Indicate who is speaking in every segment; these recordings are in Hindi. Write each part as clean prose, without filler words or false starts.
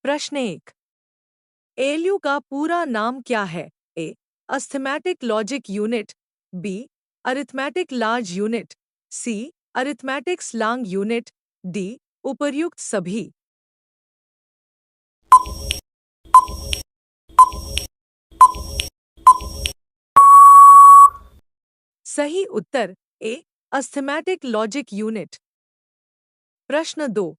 Speaker 1: प्रश्न 1। एएलयू का पूरा नाम क्या है? A. Arithmetic logic unit. B. Arithmetic large unit. C. Arithmetic slang unit. D. उपर्युक्त सभी। सही उत्तर ए. Arithmetic logic unit. प्रश्न 2।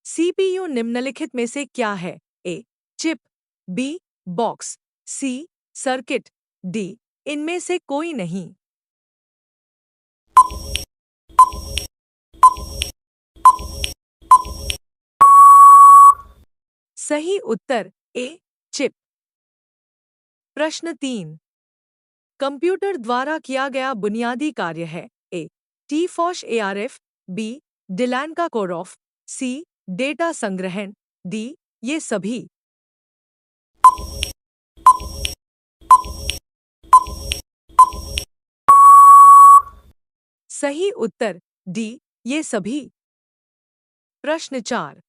Speaker 1: सीपीयू निम्नलिखित में से क्या है? A. Chip. B. Box. C. Circuit. D. इनमें से कोई नहीं। सही उत्तर ए. चिप। प्रश्न 3। कंप्यूटर द्वारा किया गया बुनियादी कार्य है? ए. टीफॉश एआरएफ। बी. डिलैन का कोरॉफ। सी. डेटा संग्रहण। डी. ये सभी। सही उत्तर डी. ये सभी। प्रश्न 4।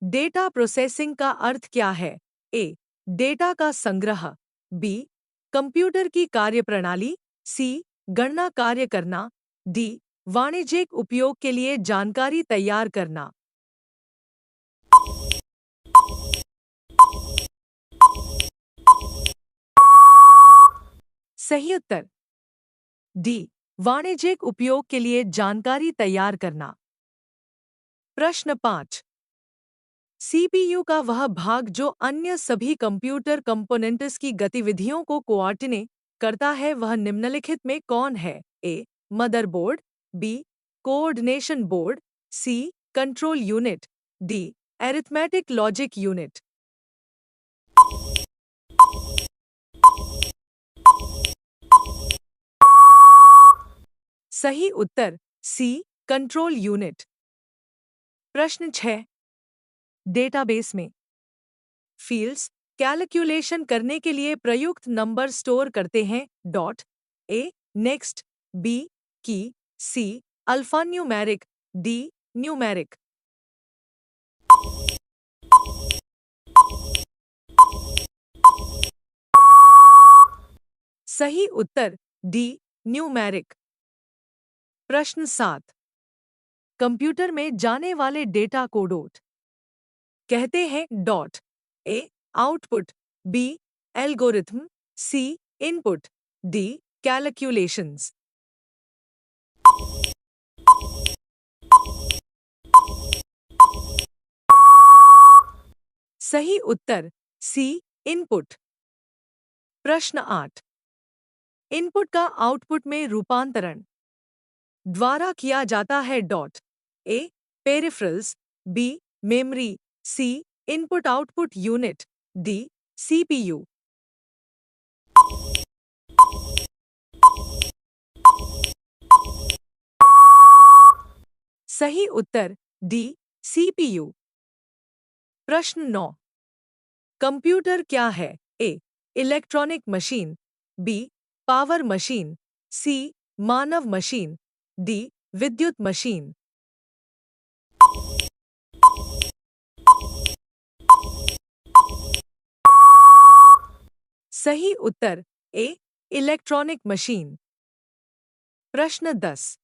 Speaker 1: डेटा प्रोसेसिंग का अर्थ क्या है? ए. डेटा का संग्रह। बी. कंप्यूटर की कार्यप्रणाली। सी. गणना कार्य करना। डी. वाणिज्यिक उपयोग के लिए जानकारी तैयार करना। सही उत्तर डी. वाणिज्यिक उपयोग के लिए जानकारी तैयार करना। प्रश्न 5। सीपीयू का वह भाग जो अन्य सभी कंप्यूटर कंपोनेंट्स की गतिविधियों को कोऑर्डिनेट करता है वह निम्नलिखित में कौन है? A. Motherboard. B. Coordination board. C. Control unit. D. Arithmetic logic unit. सही उत्तर सी. Control unit. प्रश्न 6। डेटाबेस में फील्ड्स कैलकुलेशन करने के लिए प्रयुक्त नंबर स्टोर करते हैं? डॉट। ए. नेक्स्ट। बी. की। सी. अल्फान्यूमेरिक। डी. न्यूमेरिक। सही उत्तर डी. न्यूमेरिक। प्रश्न 7। कंप्यूटर में जाने वाले डेटा को डॉट कहते हैं? डॉट। ए. आउटपुट। बी. एल्गोरिथम। सी. इनपुट। डी. कैलकुलेशंस। सही उत्तर सी. इनपुट। प्रश्न 8। इनपुट का आउटपुट में रूपांतरण द्वारा किया जाता है? Dot. A. Peripherals. B. Memory. C. Input output unit. D. CPU. सही उत्तर डी. सीपीयू। प्रश्न 9। कंप्यूटर क्या है? A. Electronic machine. B. Power machine. C. मानव मशीन। डी. विद्युत मशीन। सही उत्तर ए. Electronic machine. प्रश्न 10।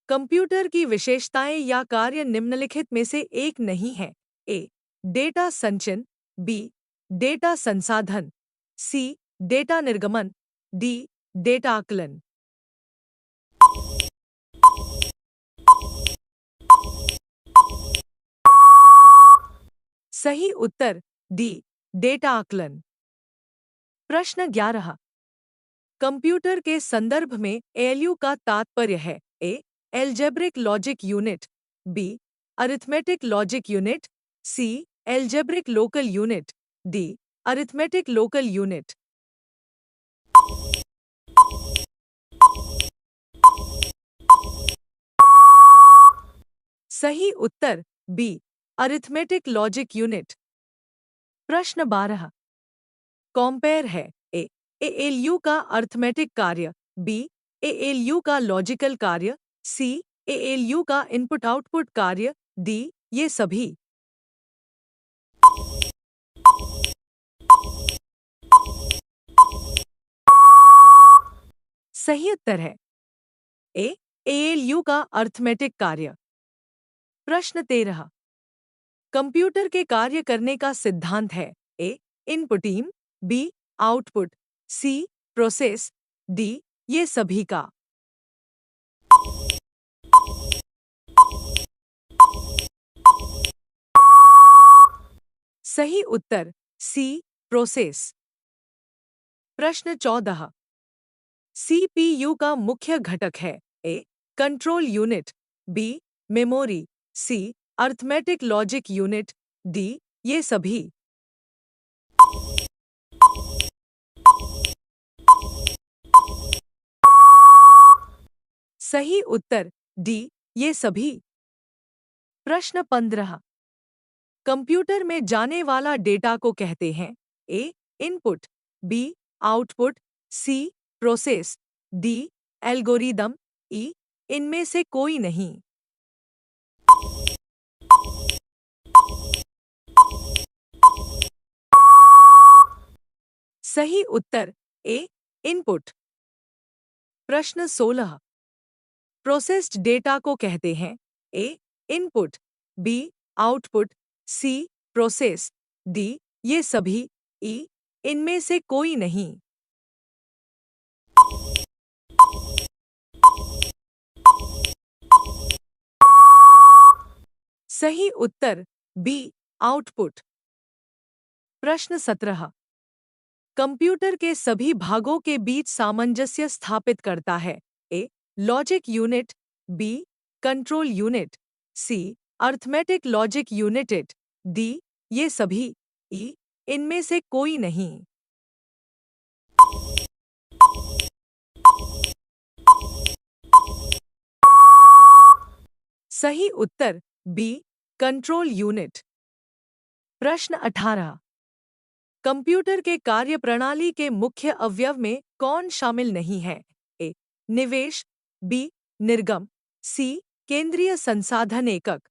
Speaker 1: कंप्यूटर की विशेषताएं या कार्य निम्नलिखित में से एक नहीं है? ए. डेटा संचयन। बी. डेटा संसाधन। सी. डेटा निर्गमन। डी. डेटा आकलन। सही उत्तर डी. डेटा आकलन। प्रश्न 11। कंप्यूटर के संदर्भ में एएलयू का तात्पर्य है? A. Algebraic logic unit. B. Arithmetic logic unit. C. Algebraic local unit. D. Arithmetic local unit. सही उत्तर बी. Arithmetic logic unit. प्रश्न 12। कॉम्पेयर है? ए. एएलयू का अरिथमेटिक कार्य। बी. एएलयू का लॉजिकल कार्य। सी. एएलयू का इनपुट आउटपुट कार्य। डी. ये सभी। सही उत्तर है ए एएलयू का अर्थमेटिक कार्य। प्रश्न 13। कंप्यूटर के कार्य करने का सिद्धांत है ए इनपुटीम, बी आउटपुट, सी प्रोसेस, डी ये सभी का। सही उत्तर सी प्रोसेस। प्रश्न 14। सीपीयू का मुख्य घटक है ए कंट्रोल यूनिट, बी मेमोरी, सी अर्थमेटिक लॉजिक यूनिट, डी ये सभी। सही उत्तर डी ये सभी। प्रश्न 15। कंप्यूटर में जाने वाला डेटा को कहते हैं ए इनपुट, बी आउटपुट, सी प्रोसेस, डी एल्गोरिदम, ई इनमें से कोई नहीं। सही उत्तर ए इनपुट। प्रश्न 16। प्रोसेस्ड डेटा को कहते हैं ए इनपुट, बी आउटपुट, सी प्रोसेस, डी ये सभी, ई इनमें से कोई नहीं। सही उत्तर बी आउटपुट। प्रश्न 17। कंप्यूटर के सभी भागों के बीच सामंजस्य स्थापित करता है A logic unit, B control unit, C arithmetic logic unit, D ये सभी, ई इनमें से कोई नहीं। सही उत्तर बी कंट्रोल यूनिट। प्रश्न 18। कंप्यूटर के कार्यप्रणाली के मुख्य अवयव में कौन शामिल नहीं है ए निवेश, बी निर्गम, सी केंद्रीय संसाधन एकक,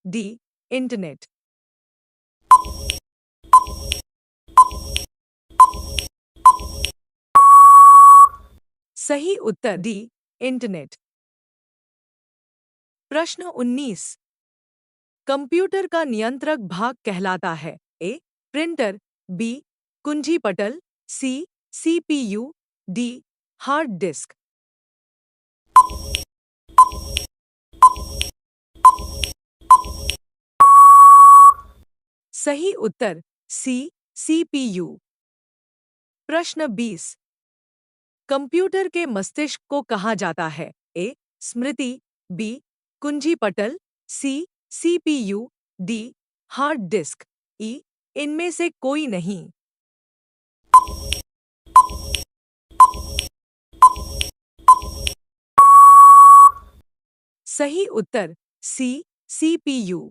Speaker 1: डी इंटरनेट। सही उत्तर डी इंटरनेट। प्रश्न 19। कंप्यूटर का नियंत्रक भाग कहलाता है ए प्रिंटर, बी कुंजी पटल, C CPU, D hard disk. सही उत्तर सी सीपीयू। प्रश्न 20। कंप्यूटर के मस्तिष्क को कहा जाता है ए स्मृति, बी कुंजी पटल, C CPU, D hard disk, E इनमें से कोई नहीं। सही उत्तर सी सीपीयू।